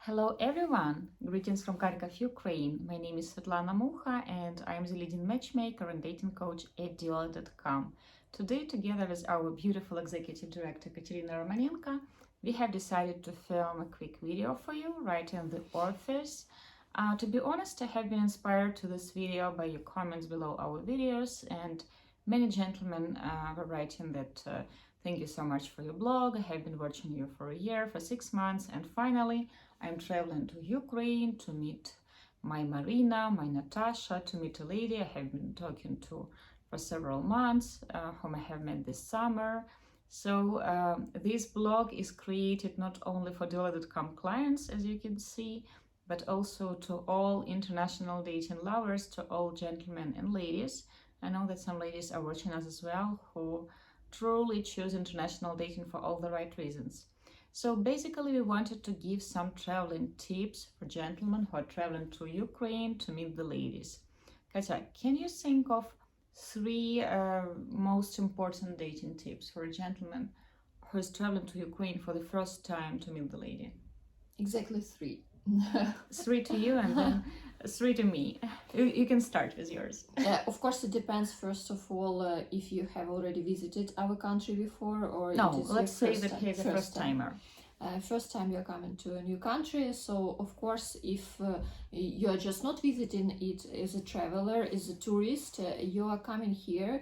Hello everyone! Greetings from Kharkov, Ukraine. My name is Svetlana Mucha and I am the leading matchmaker and dating coach at Diolli.com. Today, together with our beautiful executive director Katerina Romanenko, we have decided to film a quick video for you right in the office. To be honest, I have been inspired to this video by your comments below our videos, and many gentlemen were writing that thank you so much for your blog. I have been watching you for a year, for 6 months, and finally I'm traveling to Ukraine to meet my Marina, my Natasha, to meet a lady I have been talking to for several months, whom I have met this summer. So this blog is created not only for Diolli.com clients, as you can see, but also to all international dating lovers, to all gentlemen and ladies. I know that some ladies are watching us as well who truly choose international dating for all the right reasons. So basically we wanted to give some traveling tips for gentlemen who are traveling to Ukraine to meet the ladies. Katya, can you think of 3 most important dating tips for a gentleman who is traveling to Ukraine for the first time to meet the lady? Exactly 3. 3 to you and then 3 to me. You can start with yours. Of course, it depends, first of all, if you have already visited our country before, or No, it is let's say that time, he's a first timer. First time you're coming to a new country, so of course if you are just not visiting it as a traveler, as a tourist, you are coming here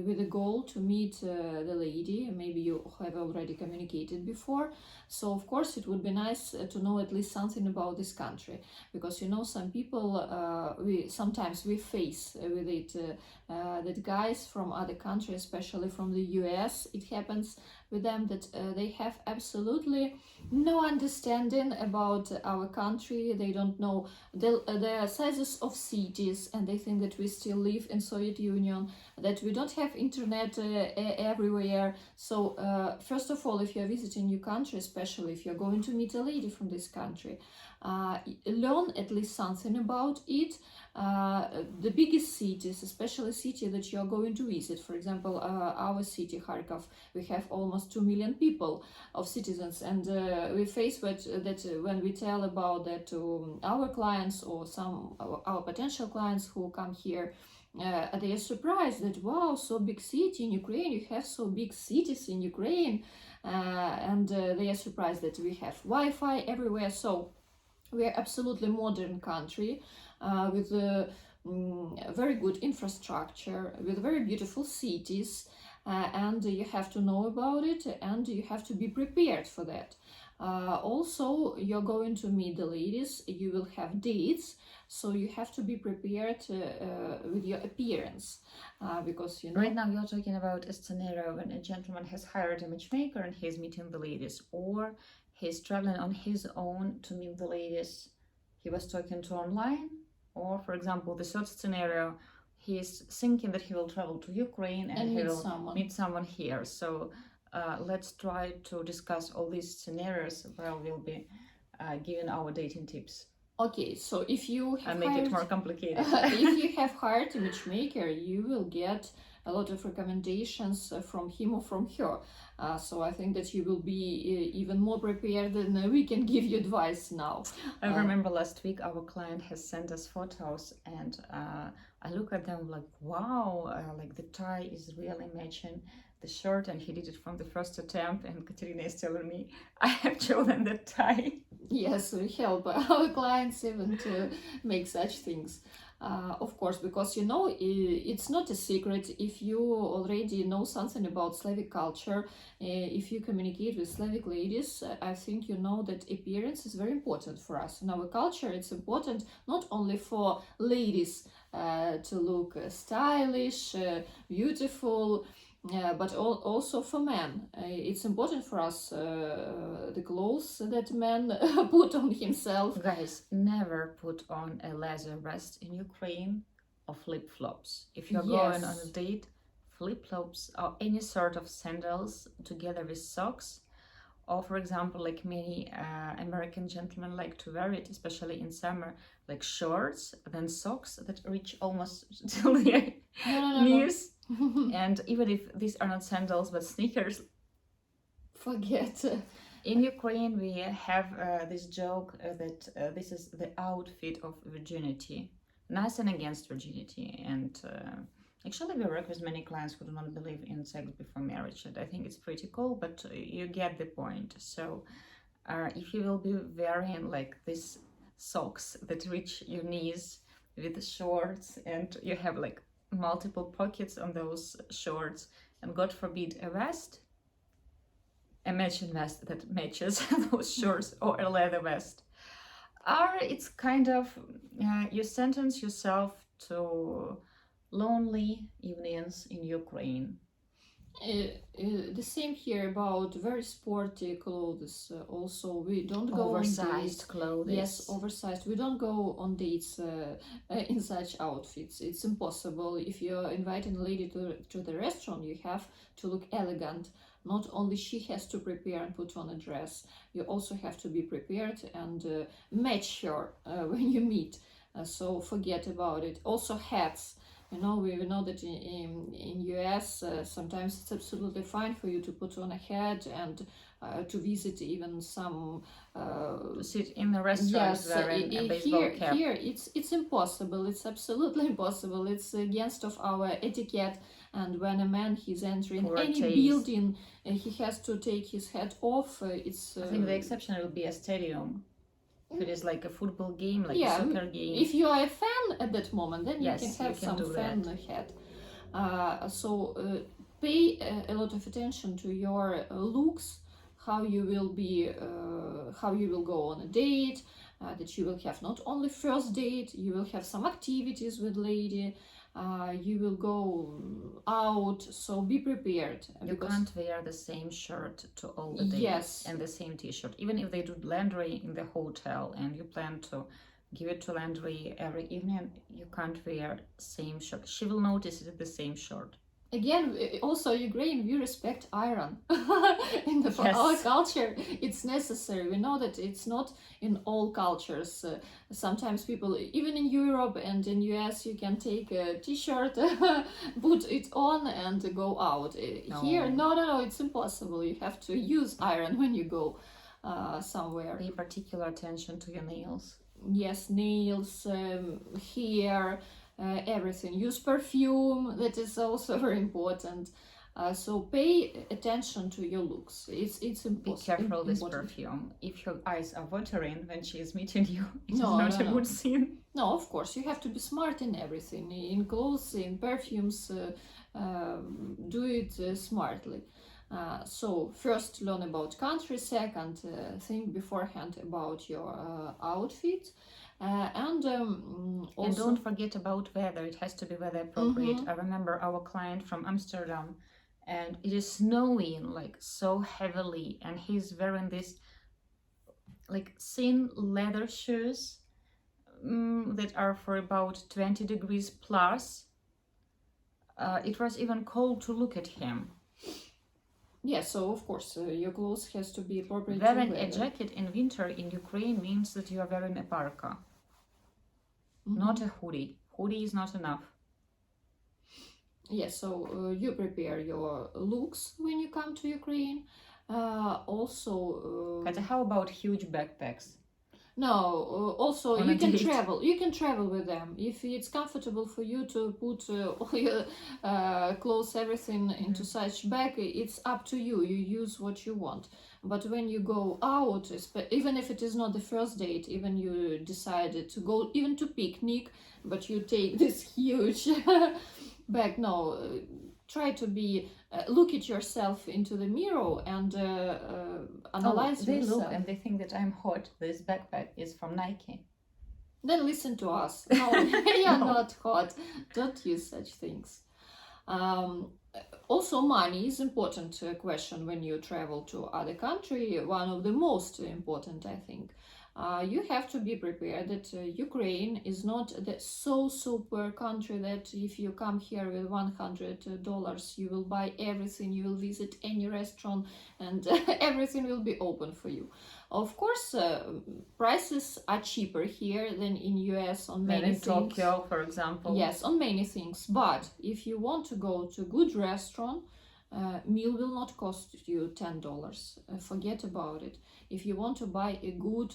with a goal to meet the lady. Maybe you have already communicated before, so of course it would be nice to know at least something about this country, because you know some people sometimes we face with it that guys from other countries, especially from the US, it happens with them that they have absolutely no understanding about our country. They don't know the sizes of cities, and they think that we still live in Soviet Union, that we don't have internet everywhere. So first of all, if you're visiting a new country, especially if you're going to meet a lady from this country, learn at least something about it. The biggest cities, especially city that you are going to visit, for example, our city, Kharkov, we have almost 2 million people of citizens, and we face that when we tell about that to our clients or some our potential clients who come here, they are surprised that wow, so big city in Ukraine, you have so big cities in Ukraine, and they are surprised that we have Wi-Fi everywhere. So we are absolutely modern country with a very good infrastructure, with very beautiful cities, and you have to know about it, and you have to be prepared for that. Also, you're going to meet the ladies, you will have dates, so you have to be prepared with your appearance, because you know... Right now you're talking about a scenario when a gentleman has hired a matchmaker and he's meeting the ladies, or he's traveling on his own to meet the ladies he was talking to online, or for example the third scenario, he's thinking that he will travel to Ukraine and he will meet someone here. So let's try to discuss all these scenarios while we'll be giving our dating tips. Okay, so if you have make it more complicated. If you have hired a matchmaker, you will get a lot of recommendations from him or from her. So I think that you will be even more prepared, and we can give you advice now. I remember last week our client has sent us photos, and I look at them like, wow, like the tie is really matching the shirt, and he did it from the first attempt, and Katerina is telling me I have chosen the tie. Yes, we help our clients even to make such things. Of course, because you know, it's not a secret if you already know something about Slavic culture. If you communicate with Slavic ladies, I think you know that appearance is very important for us. In our culture, it's important not only for ladies to look stylish, beautiful, but also for men. It's important for us the clothes that man put on himself. Guys, never put on a leather vest in Ukraine or flip-flops. If you're going on a date, flip-flops or any sort of sandals together with socks, or for example, like many American gentlemen like to wear it, especially in summer, like shorts, then socks that reach almost till the knees. And even if these are not sandals but sneakers, forget In Ukraine, we have this joke that this is the outfit of virginity. Nothing against virginity. And actually, we work with many clients who do not believe in sex before marriage. And I think it's pretty cool, but you get the point. So if you will be wearing like these socks that reach your knees with shorts, and you have like multiple pockets on those shorts, and God forbid a vest, a matching vest that matches those shorts, or a leather vest, or it's kind of you sentence yourself to lonely evenings in Ukraine. The same here about very sporty clothes. Also, we don't go on Oversized dates. clothes. Yes, oversized. We don't go on dates in such outfits. It's impossible. If you're inviting a lady to the restaurant, you have to look elegant. Not only she has to prepare and put on a dress, you also have to be prepared and match her when you meet. So forget about it. Also hats. You know, we know that in US sometimes it's absolutely fine for you to put on a hat and to visit even some To sit in the restaurant yes, wearing a baseball cap. here it's impossible. It's absolutely impossible. It's against of our etiquette. And when a man he's entering Poor any taste. building, he has to take his hat off. It's I think the exception will be a stadium. If it is like a football game, like yeah, a soccer game. if you are a fan at that moment, then Yes, you can have you can some do fan hat. So pay a lot of attention to your looks, how you will be, how you will go on a date, that you will have not only first date, you will have some activities with lady, you will go out, so be prepared. You can't wear the same shirt to all the dates Yes. and the same t-shirt. Even if they do laundry in the hotel and you plan to give it to laundry every evening, you can't wear same shirt. She will notice it is the same shirt. Again, also Ukraine, we respect iron. For Yes. our culture, it's necessary. We know that it's not in all cultures. Sometimes people, even in Europe and in US, you can take a t-shirt, put it on and go out. Here, no, it's impossible. You have to use iron when you go somewhere. Pay particular attention to your nails. Yes, nails, hair, everything. Use perfume, that is also very important. So pay attention to your looks. It's important. Be careful with perfume. If your eyes are watering when she is meeting you, it's No, not no, a good scene. No, of course, you have to be smart in everything. In clothes, in perfumes, do it smartly. So first learn about country, second think beforehand about your outfit. And don't forget about weather. It has to be weather appropriate. I remember our client from Amsterdam, and it is snowing like so heavily, and he's wearing this like thin leather shoes that are for about 20 degrees plus. It was even cold to look at him. Yeah, so of course your clothes has to be appropriate. Wearing a jacket in winter in Ukraine means that you are wearing a parka, not a hoodie. Hoodie is not enough. Yes, so you prepare your looks when you come to Ukraine. Also, Katya, how about huge backpacks? No, also On you a can date. travel. You can travel with them if it's comfortable for you to put all your clothes, everything into such bag. It's up to you. You use what you want. But when you go out, even if it is not the first date, even you decided to go even to picnic, but you take this huge bag. No, try to be look at yourself into the mirror and analyze they yourself. look and they think that I'm hot. This backpack is from Nike. Then listen to us. No, you're No. not hot. Don't use such things. Also, money is important question when you travel to other country. One of the most important, I think. You have to be prepared that Ukraine is not the so super country that if you come here with $100 you will buy everything, you will visit any restaurant and everything will be open for you. Of course, prices are cheaper here than in US on many in things. Tokyo, for example. Yes, on many things. But if you want to go to a good restaurant, Meal will not cost you $10. Forget about it. If you want to buy a good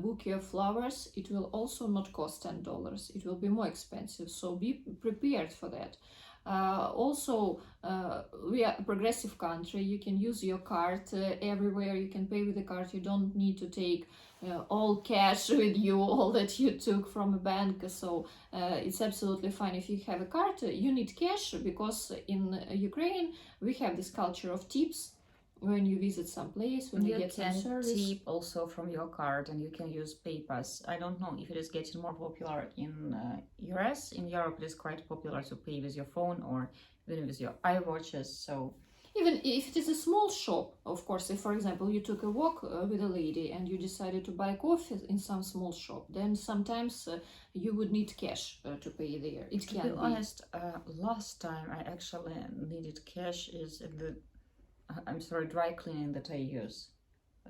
bouquet of flowers, it will also not cost $10. It will be more expensive. So be prepared for that. Also, we are a progressive country. You can use your card everywhere. You can pay with the card. You don't need to take all cash with you, all that you took from a bank. So it's absolutely fine. If you have a card, you need cash, because in Ukraine we have this culture of tips. When you visit some place, when you get some service, tip also from your card, and you can use PayPass. I don't know if it is getting more popular in US. In Europe, it is quite popular to pay with your phone or even with your iWatches. So even if it is a small shop, of course, if for example you took a walk with a lady and you decided to buy coffee in some small shop, then sometimes you would need cash to pay there. It can be. To be honest, last time I actually needed cash is in the dry cleaning that I use.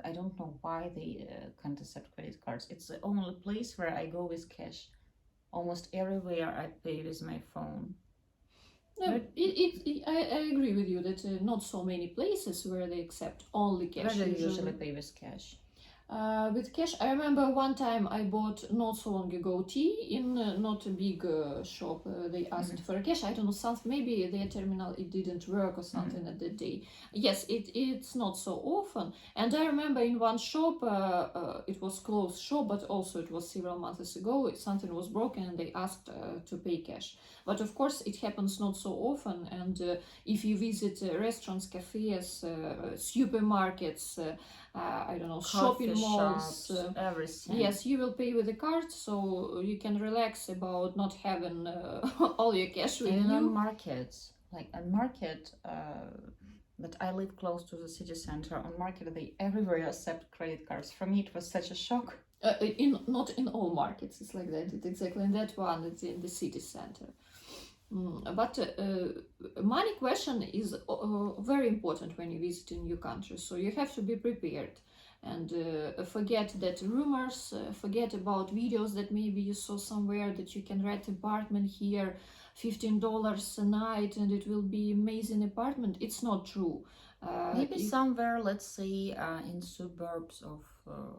I don't know why they can't accept credit cards. It's the only place where I go with cash. Almost everywhere I pay with my phone. No, I agree with you that not so many places where they accept only cash. Where do you usually pay with cash? With cash, I remember one time I bought not so long ago tea in not a big shop. They asked for cash. I don't know, something, maybe their terminal it didn't work or something at that day. Yes, it's not so often. And I remember in one shop, it was closed shop, but also it was several months ago. Something was broken and they asked to pay cash. But of course, it happens not so often. And if you visit restaurants, cafes, supermarkets, I don't know, Coffee shopping malls, shops, everything. Yes, you will pay with a card, so you can relax about not having all your cash with even you. on markets, like a market that I live close to the city center. On market, they everywhere accept credit cards. For me, it was such a shock. Not in all markets, it's like that. It's exactly in that one. It's in the city center. But money question is very important when you visit a new country, so you have to be prepared and forget that rumors, forget about videos that maybe you saw somewhere that you can rent apartment here, $15 a night and it will be amazing apartment. It's not true. Maybe somewhere, let's say, in suburbs of,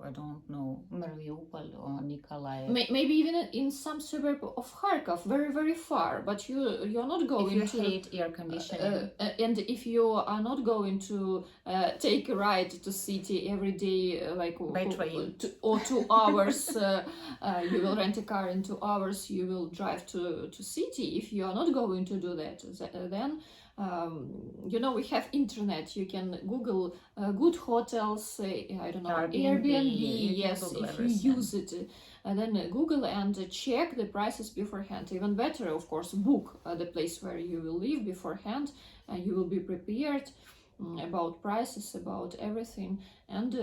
I don't know, Mariupol or Nikolaev. Maybe even in some suburb of Kharkov, very, very far, but you're not going if you hate air conditioning. And if you are not going to take a ride to city every day, like by train, 2 hours, you will rent a car in 2 hours, you will drive to city. If you are not going to do that, then we have internet. You can Google good hotels, I don't know, Airbnb. Yes, if you use it, and then Google and check the prices beforehand. Even better, of course, book the place where you will live beforehand. You will be prepared about prices, about everything, and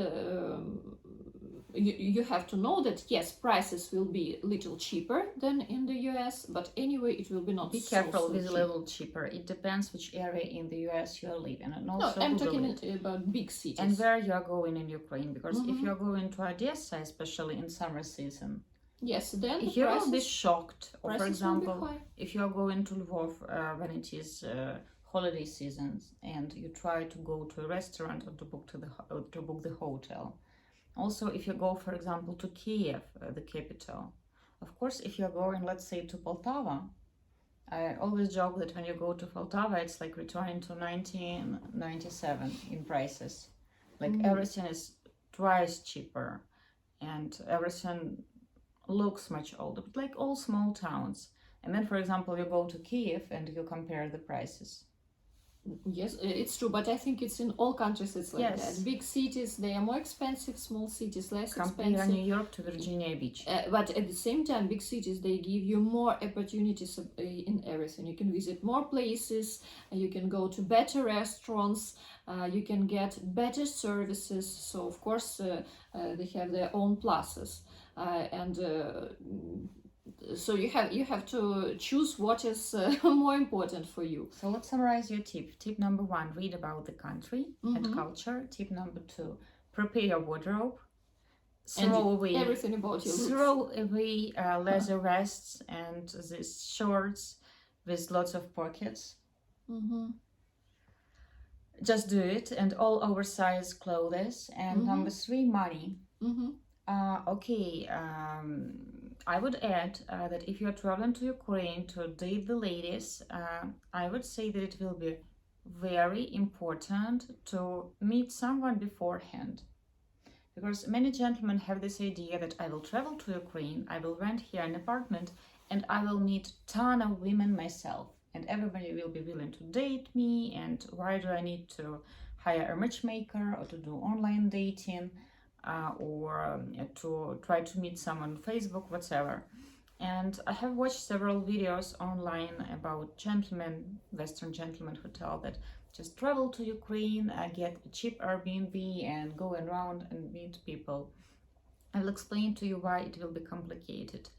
you have to know that yes, prices will be a little cheaper than in the US, but anyway it will be not. Be careful with a little cheaper. It depends which area in the US you are living, and also I'm talking about big cities and where you are going in Ukraine, because if you are going to Odessa, especially in summer season, yes, then you will be shocked. Or for example, if you are going to Lvov when it is holiday seasons and you try to go to a restaurant or to book the hotel. Also, if you go, for example, to Kiev, the capital, of course, if you're going, let's say, to Poltava, I always joke that when you go to Poltava, it's like returning to 1997 in prices. Like everything is twice cheaper and everything looks much older, but like all small towns. And then, for example, you go to Kiev and you compare the prices. Yes, it's true, but I think it's in all countries it's like that. Big cities, they are more expensive, small cities less expensive. Compare New York to Virginia Beach. But at the same time, big cities, they give you more opportunities in everything. You can visit more places, you can go to better restaurants, you can get better services. So, of course, they have their own pluses. So you have to choose what is more important for you. So let's summarize your tip. Tip number 1, read about the country and culture. Tip number 2, prepare your wardrobe. Throw away everything about your throw away leather vests and these shorts with lots of pockets. just do it, and all oversized clothes. And number three, money. Okay, I would add that if you're traveling to Ukraine to date the ladies, I would say that it will be very important to meet someone beforehand. Because many gentlemen have this idea that I will travel to Ukraine, I will rent here an apartment, and I will meet ton of women myself, and everybody will be willing to date me. And why do I need to hire a matchmaker or to do online dating or to try to meet someone on Facebook, whatever? And I have watched several videos online about gentlemen, Western gentlemen, who tell that just travel to Ukraine, get a cheap Airbnb, and go around and meet people. I will explain to you why it will be complicated.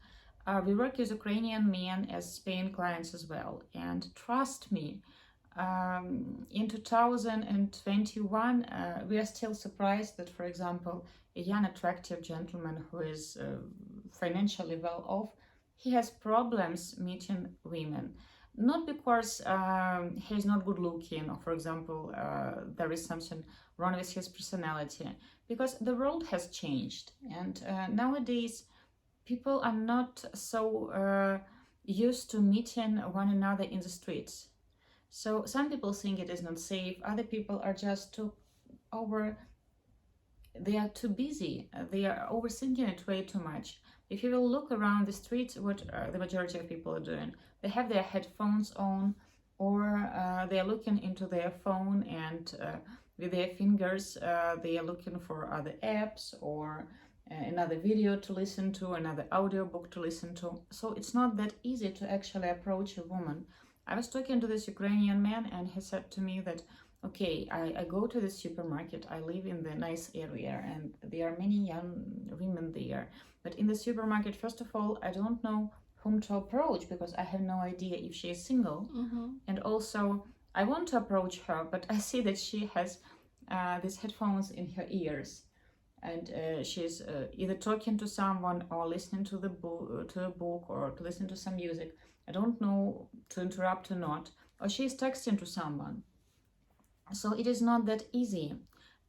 We work with Ukrainian men as paying clients as well, and trust me, in 2021, we are still surprised that, for example, a young, attractive gentleman who is financially well off, he has problems meeting women. Not because he's not good looking, or, for example, there is something wrong with his personality, because the world has changed, and nowadays people are not so used to meeting one another in the streets. So some people think it is not safe. Other people are just too over. They are too busy. They are overthinking it way too much. If you will look around the streets, what the majority of people are doing, they have their headphones on, or they are looking into their phone, and with their fingers they are looking for other apps or another video to listen to, another audiobook to listen to. So it's not that easy to actually approach a woman. I was talking to this Ukrainian man, and he said to me that, okay, I go to the supermarket, I live in the nice area, and there are many young women there. But in the supermarket, first of all, I don't know whom to approach because I have no idea if she is single. And also, I want to approach her, but I see that she has these headphones in her ears, and she's either talking to someone or listening to a book, or to listen to some music. I don't know to interrupt or not, or she's texting to someone. So it is not that easy.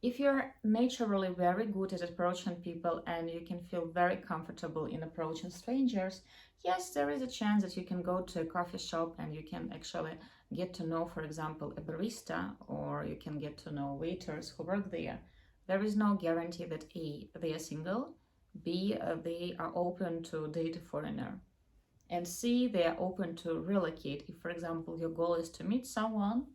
If you're naturally very good at approaching people and you can feel very comfortable in approaching strangers, yes, there is a chance that you can go to a coffee shop and you can actually get to know, for example, a barista, or you can get to know waiters who work there. There is no guarantee that A, they are single, B, they are open to date a foreigner, and C, they are open to relocate. If, for example, your goal is to meet someone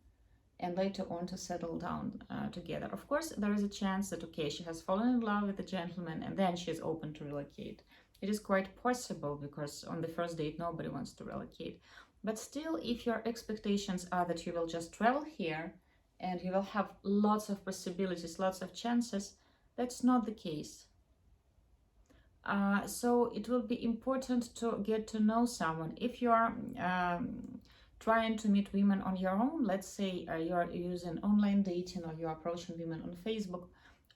and later on to settle down together. Of course, there is a chance that, okay, she has fallen in love with the gentleman and then she is open to relocate. It is quite possible because on the first date, nobody wants to relocate. But still, if your expectations are that you will just travel here and you will have lots of possibilities, lots of chances, that's not the case. So it will be important to get to know someone. If you are trying to meet women on your own, let's say you're using online dating or you're approaching women on Facebook,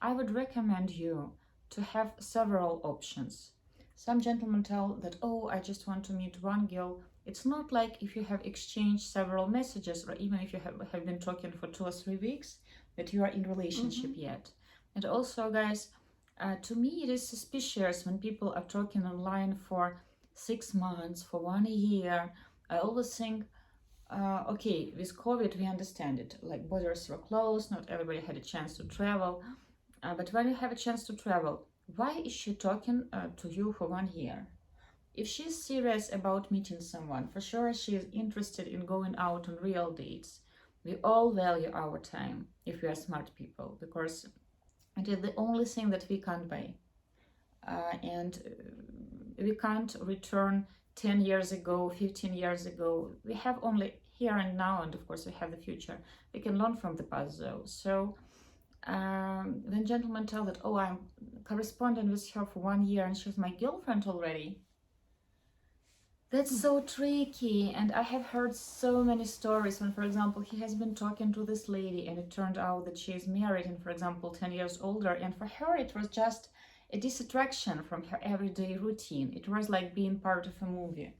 I would recommend you to have several options. Some gentlemen tell that, oh, I just want to meet one girl. It's not like if you have exchanged several messages, or even if you have been talking for 2 or 3 weeks, that you are in relationship yet. And also, guys, to me it is suspicious when people are talking online for 6 months, for 1 year. I always think, okay, with COVID, we understand it. Like, borders were closed, not everybody had a chance to travel. But when you have a chance to travel, why is she talking to you for 1 year? If she's serious about meeting someone, for sure she is interested in going out on real dates. We all value our time if we are smart people, because it is the only thing that we can't buy. And we can't return 10 years ago, 15 years ago. We have only here and now, and of course we have the future. We can learn from the past though. So when gentlemen tell that, oh, I'm corresponding with her for 1 year and she's my girlfriend already, that's so tricky. And I have heard so many stories when, for example, he has been talking to this lady and it turned out that she is married and, for example, 10 years older, and for her it was just a distraction from her everyday routine. It was like being part of a movie,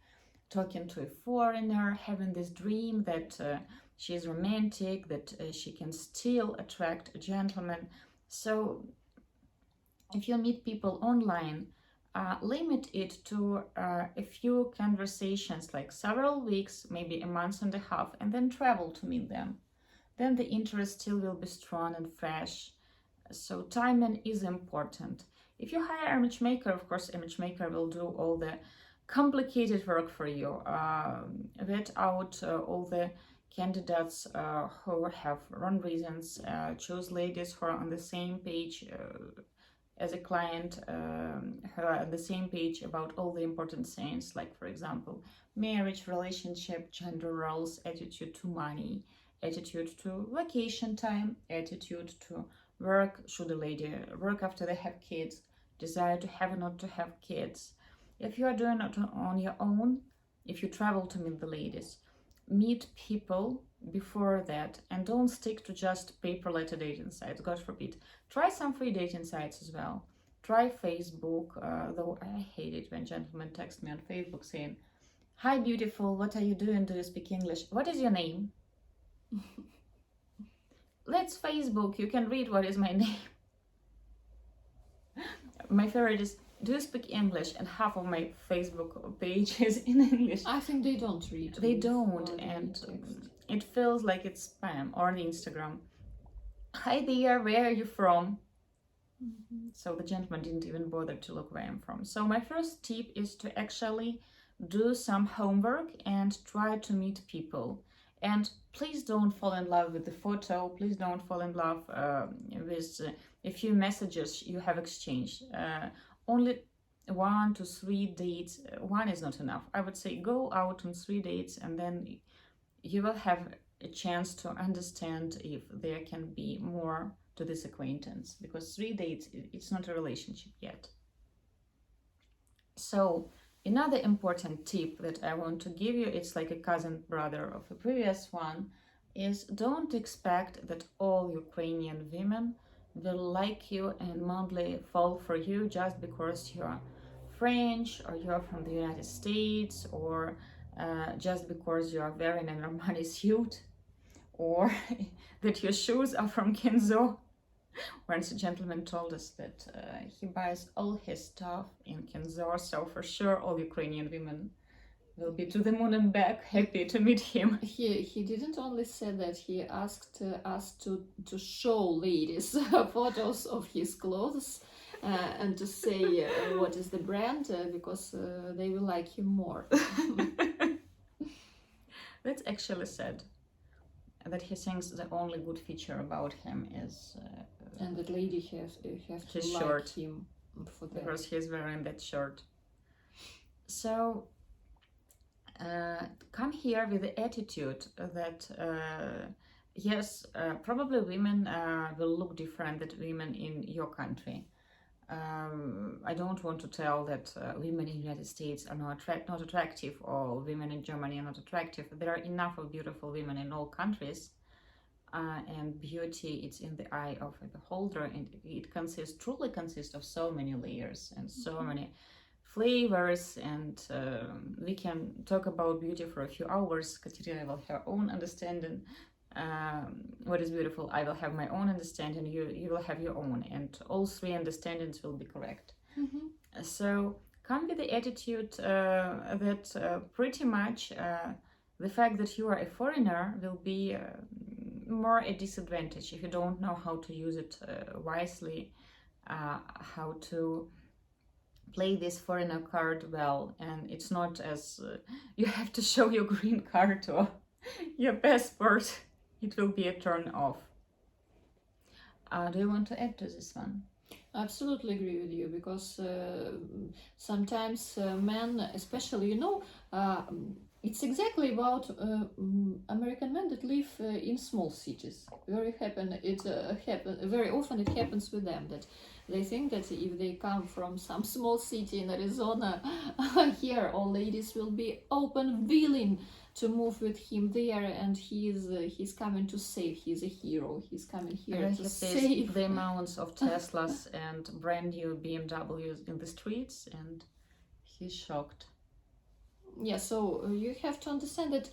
talking to a foreigner, having this dream that she's romantic, that she can still attract a gentleman. So if you meet people online, limit it to a few conversations, like several weeks, maybe a month and a half, and then travel to meet them. Then the interest still will be strong and fresh. So timing is important. If you hire a matchmaker, of course, a matchmaker will do all the complicated work for you. Vet out all the candidates who have wrong reasons. Choose ladies who are on the same page as a client, who are on the same page about all the important things, like, for example, marriage, relationship, gender roles, attitude to money, attitude to vacation time, attitude to work, should a lady work after they have kids, desire to have or not to have kids. If you are doing it on your own, if you travel to meet the ladies, meet people before that, and don't stick to just paper letter dating sites, God forbid. Try some free dating sites as well. Try Facebook, though I hate it when gentlemen text me on Facebook saying, "Hi beautiful, what are you doing? Do you speak English? What is your name?" Let's Facebook, you can read what is my name. My favorite is, "Do you speak English?" And half of my Facebook page is in English. I think they don't read. They don't, and it feels like it's spam. Or on Instagram, "Hi there, where are you from?" So the gentleman didn't even bother to look where I'm from. So my first tip is to actually do some homework and try to meet people. And please don't fall in love with the photo. Please don't fall in love with a few messages you have exchanged. Only 1 to 3 dates. One is not enough. I would say go out on 3 dates, and then you will have a chance to understand if there can be more to this acquaintance, because 3 dates, it's not a relationship yet. So another important tip that I want to give you, it's like a cousin brother of a previous one, is don't expect that all Ukrainian women will like you and madly fall for you just because you're French, or you're from the United States, or just because you are wearing an Armani suit, or that your shoes are from Kenzo. Once a gentleman told us that he buys all his stuff in Kenzo, so for sure all Ukrainian women will be to the moon and back, happy to meet him. He didn't only say that, he asked us to show ladies photos of his clothes and to say what is the brand, because they will like him more. That's actually sad. That he thinks the only good feature about him is and that lady have to his like shirt, him for that. because he's wearing that shirt. So come here with the attitude that yes, probably women will look different than women in your country. I don't want to tell that women in the United States are not attractive, or women in Germany are not attractive. There are enough of beautiful women in all countries, and beauty, it's in the eye of the beholder, and it truly consists of so many layers and so many flavors, and we can talk about beauty for a few hours. Katerina will have her own understanding. What is beautiful, I will have my own understanding, you will have your own, and all 3 understandings will be correct. So come with the attitude that pretty much the fact that you are a foreigner will be more a disadvantage if you don't know how to use it wisely, how to play this foreigner card well. And it's not as you have to show your green card or your passport. It will be a turn off. Do you want to add to this one? Absolutely agree with you, because sometimes men, especially, it's exactly about American men that live in small cities. Very often it happens with them that they think that if they come from some small city in Arizona, here all ladies will be open, willing to move with him there, and he's coming to save. He's a hero. He's coming here to save. The amounts of Teslas and brand new BMWs in the streets, and he's shocked. Yeah, so you have to understand that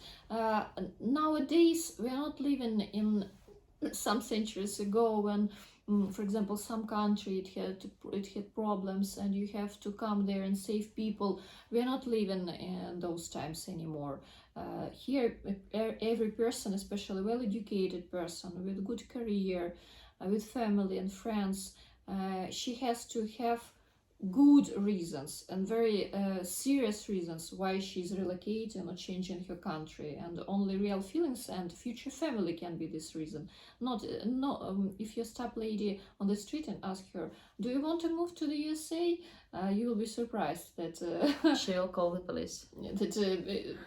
nowadays we are not living in some centuries ago when, for example, some country it had problems and you have to come there and save people. We are not living in those times anymore. Here, every person, especially well-educated person with good career, with family and friends, she has to have good reasons and very serious reasons why she's relocating or changing her country, and only real feelings and future family can be this reason. Not no If you stop lady on the street and ask her, do you want to move to the USA, you will be surprised that She'll call the police. that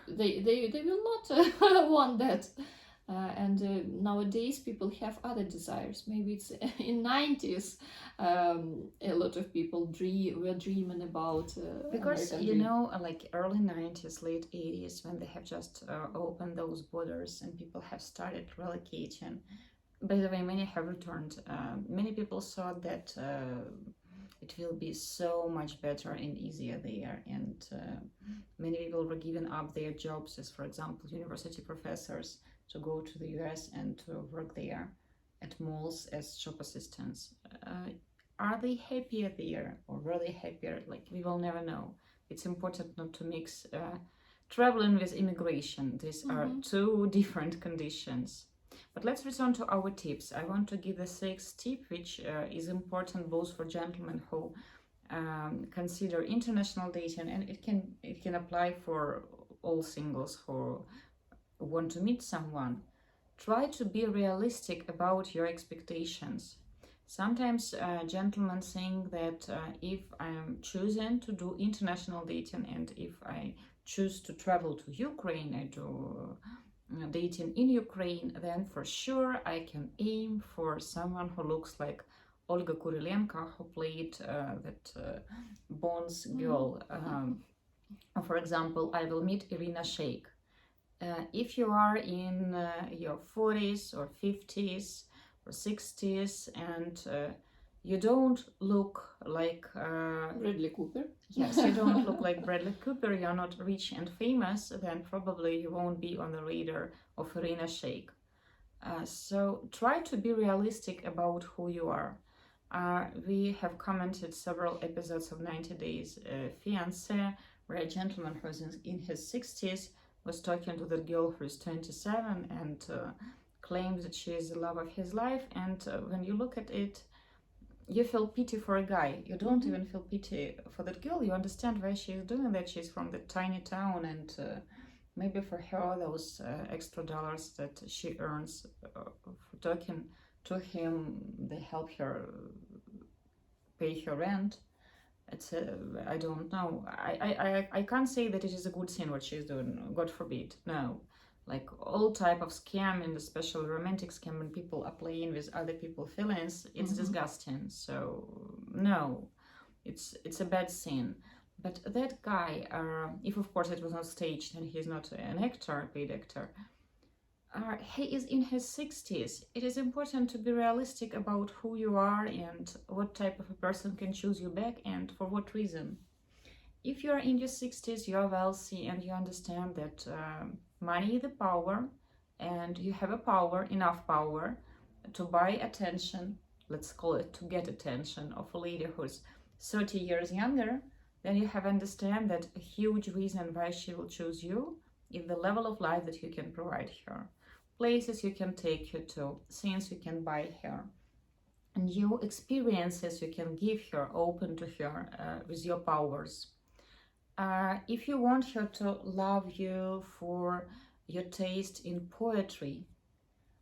they will not want that. And nowadays people have other desires. Maybe it's in 90s, a lot of people were dreaming about Because, American you dream. know, like early 90s, late 80s, when they have just opened those borders and people have started relocating. By the way, many have returned. Many people thought that it will be so much better and easier there, and many people were giving up their jobs as, for example, university professors to go to the US and to work there at malls as shop assistants. Are they happier there, or were they happier? Like, we will never know. It's important not to mix traveling with immigration. These are two different conditions. But let's return to our tips. I want to give the sixth tip, which is important both for gentlemen who consider international dating, and it can apply for all singles who want to meet someone. Try to be realistic about your expectations. Sometimes gentlemen think that if I'm choosing to do international dating, and if I choose to travel to Ukraine and do dating in Ukraine, then for sure I can aim for someone who looks like Olga Kurilenko, who played that Bond's girl. For example, I will meet Irina Shayk. If you are in your 40s or 50s or 60s and you don't look like Bradley Cooper. Yes, you don't look like Bradley Cooper, you're not rich and famous, then probably you won't be on the radar of Irina Shayk. So try to be realistic about who you are. We have commented several episodes of 90 Days Fiancé, where a gentleman who's in his 60s was talking to the girl who's 27 and claims that she is the love of his life. And when you look at it, you feel pity for a guy. You don't even feel pity for that girl. You understand why she's doing that. She's from the tiny town, and maybe for her those extra dollars that she earns for talking to him, they help her pay her rent. It's I don't know. I can't say that it is a good thing what she's doing. God forbid. No. Like all type of scam, and especially romantic scam, when people are playing with other people's feelings, it's disgusting. So no, it's a bad thing. But that guy, if of course it was not staged and he's not an actor, paid actor, he is in his 60s. It is important to be realistic about who you are and what type of a person can choose you back and for what reason. If you are in your 60s, you are wealthy, and you understand that money is the power, and you have enough power to buy attention, let's call it to get attention of a lady who's 30 years younger, then you have understand that a huge reason why she will choose you is the level of life that you can provide her, places you can take her to, things you can buy her, new experiences you can give her, open to her with your powers. If you want her to love you for your taste in poetry,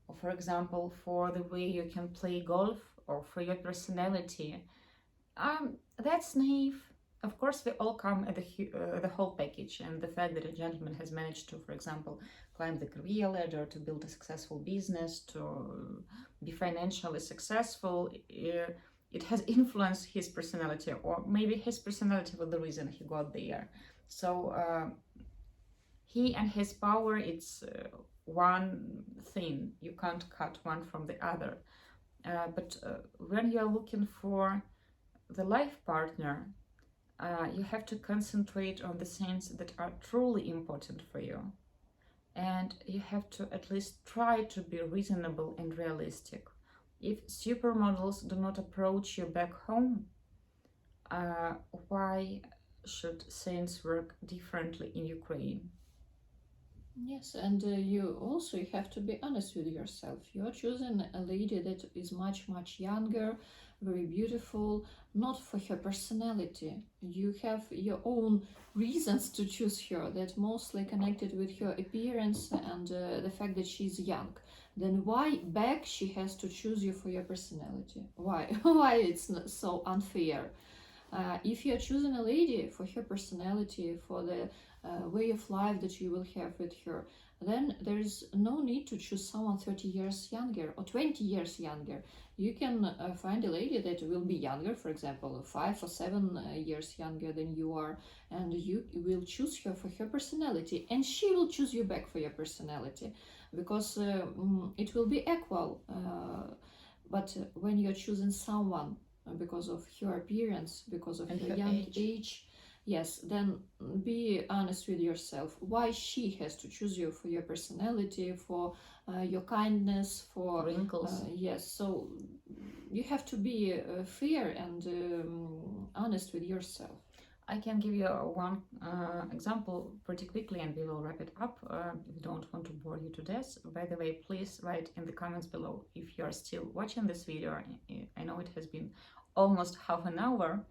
or for example, for the way you can play golf, or for your personality, that's naive. Of course, we all come at the whole package, and the fact that a gentleman has managed to, for example, climb the career ladder, to build a successful business, to be financially successful, it has influenced his personality, or maybe his personality was the reason he got there. So he and his power, it's one thing. You can't cut one from the other. But when you're looking for the life partner, You have to concentrate on the things that are truly important for you. And you have to at least try to be reasonable and realistic. If supermodels do not approach you back home, why should things work differently in Ukraine? Yes, and you have to be honest with yourself. You're choosing a lady that is much younger, very beautiful, not for her personality. You have your own reasons to choose her that mostly connected with her appearance and the fact that she's young. Then why back she has to choose you for your personality? Why? Why it's not so unfair? If you're choosing a lady for her personality, for the way of life that you will have with her, then there's no need to choose someone 30 years younger or 20 years younger. You can find a lady that will be younger, for example, 5 or 7 years younger than you are, and you will choose her for her personality, and she will choose you back for your personality, because it will be equal. But when you're choosing someone because of her appearance, because of her young age, yes, then be honest with yourself. Why she has to choose you for your personality, for your kindness, for wrinkles? Yes, so you have to be fair and honest with yourself. I can give you one example pretty quickly and we will wrap it up. We don't want to bore you to death. By the way, please write in the comments below if you are still watching this video. I know it has been almost half an hour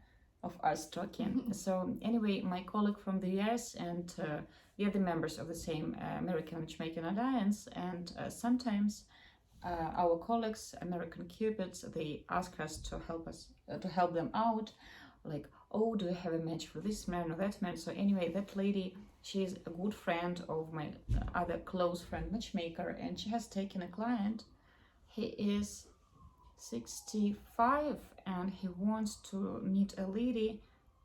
of us talking. So anyway, my colleague from the US and we are the members of the same American Matchmaking Alliance, and sometimes our colleagues, American Cupids, they ask us to help them out, like, oh, do you have a match for this man or that man? So anyway, that lady, she is a good friend of my other close friend matchmaker, and she has taken a client. He is 65 and he wants to meet a lady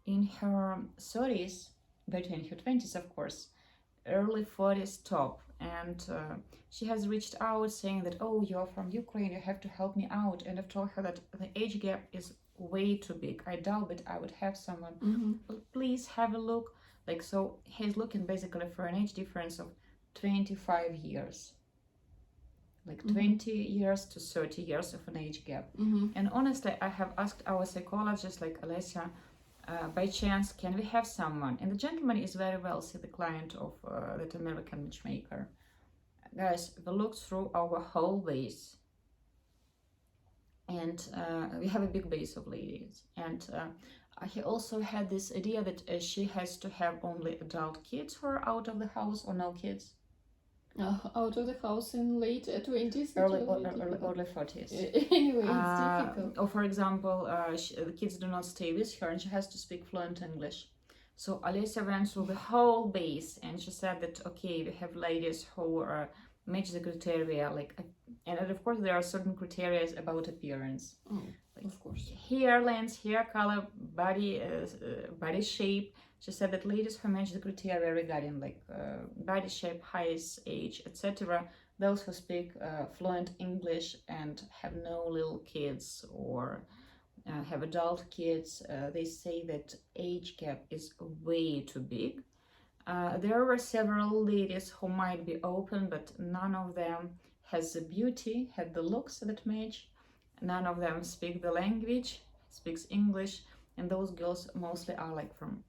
in her 30s, better in her 20s, of course, early 40s top. And she has reached out saying that, oh, you're from Ukraine, you have to help me out. And I've told her that the age gap is way too big. I doubt that I would have someone. But please have a look. Like, so he's looking basically for an age difference of 25 years. Like 20 years to 30 years of an age gap. And honestly, I have asked our psychologist, like Alessia, by chance, can we have someone? And the gentleman is very wealthy, the client of that American matchmaker. Guys, we looked through our whole base. And we have a big base of ladies. And he also had this idea that she has to have only adult kids who are out of the house or no kids. Out of the house in late 20s, early 40s. Anyway, it's difficult. Or for example, the kids do not stay with her and she has to speak fluent English. So Alessia went through the whole base and she said that, okay, we have ladies who match the criteria, like, and of course there are certain criteria about appearance. Like, of course. Hair length, hair color, body shape. She said that ladies who match the criteria regarding like body shape, height, age, etc., those who speak fluent English and have no little kids or have adult kids, they say that age gap is way too big. There were several ladies who might be open, but none of them has the beauty, had the looks that match. None of them speak the language, speaks English, and those girls mostly are like from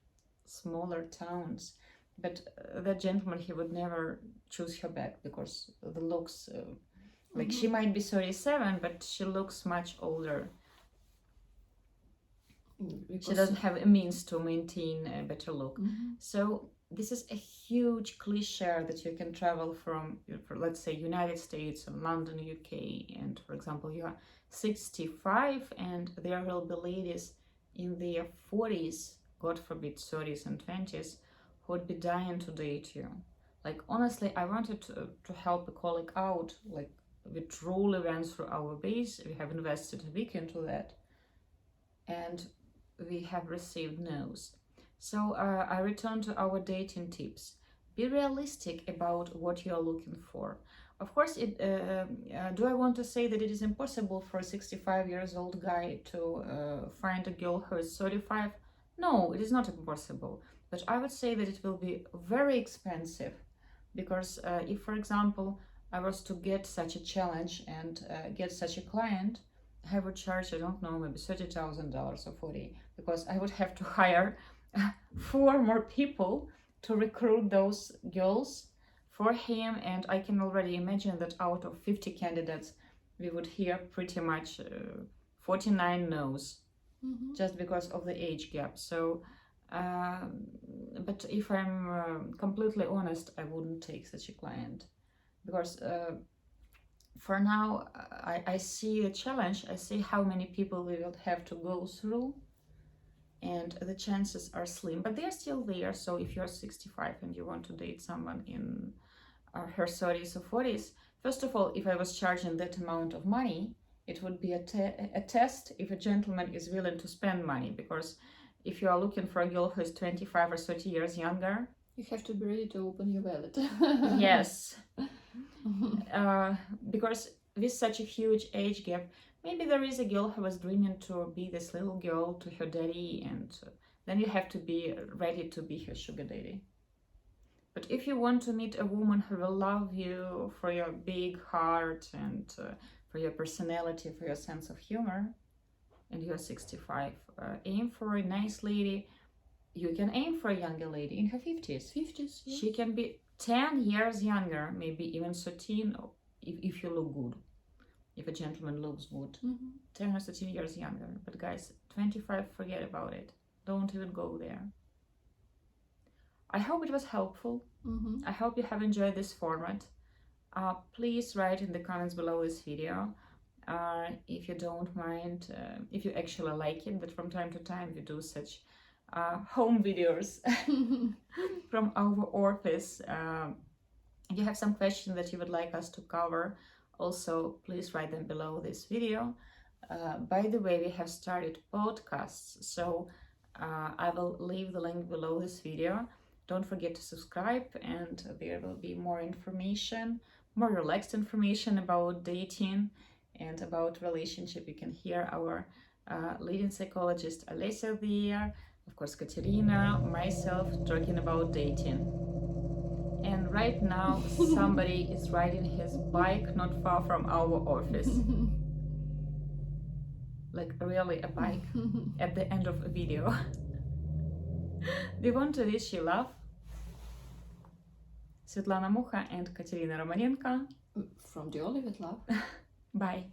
smaller towns. But that gentleman, he would never choose her back because the looks, like she might be 37, but she looks much older. Because she doesn't have a means to maintain a better look. So this is a huge cliche that you can travel from, let's say, United States and London, UK, and for example, you are 65 and there will be ladies in their 40s, God forbid 30s and 20s, who would be dying to date you. Like, honestly, I wanted to help a colleague out. Like, we truly went through our base, we have invested a week into that, and we have received no's. So I return to our dating tips. Be realistic about what you are looking for. Of course, do I want to say that it is impossible for a 65 years old guy to find a girl who is 35? No, it is not impossible, but I would say that it will be very expensive because if, for example, I was to get such a challenge and get such a client, I would charge, I don't know, maybe $30,000 or 40, because I would have to hire 4 more people to recruit those girls for him, and I can already imagine that out of 50 candidates, we would hear pretty much 49 no's, just because of the age gap. So, but if I'm completely honest, I wouldn't take such a client because for now I see a challenge. I see how many people we will have to go through, and the chances are slim, but they're still there. So if you're 65 and you want to date someone in her 30s or 40s, first of all, if I was charging that amount of money, it would be a test if a gentleman is willing to spend money, because if you are looking for a girl who is 25 or 30 years younger, you have to be ready to open your wallet. yes, because with such a huge age gap, maybe there is a girl who was dreaming to be this little girl to her daddy, and then you have to be ready to be her sugar daddy. But if you want to meet a woman who will love you for your big heart and for your personality, for your sense of humor, and you're 65, aim for a nice lady. You can aim for a younger lady in her 50s. 50s, yes. She can be 10 years younger, maybe even 13, if you look good. If a gentleman looks good, 10 or 13 years younger. But guys, 25, forget about it. Don't even go there. I hope it was helpful. I hope you have enjoyed this format. Please write in the comments below this video if you don't mind, if you actually like it, that from time to time we do such home videos from our office. If you have some questions that you would like us to cover, also please write them below this video. By the way, we have started podcasts, so I will leave the link below this video. Don't forget to subscribe, and there will be more information, more relaxed information about dating and about relationship. You can hear our leading psychologist Alessia there, of course Katerina, myself talking about dating. And right now somebody is riding his bike not far from our office. Like really a bike at the end of a video. We want to wish you love. Svetlana Mukha and Katerina Romanenko. From Diolli with love. Bye.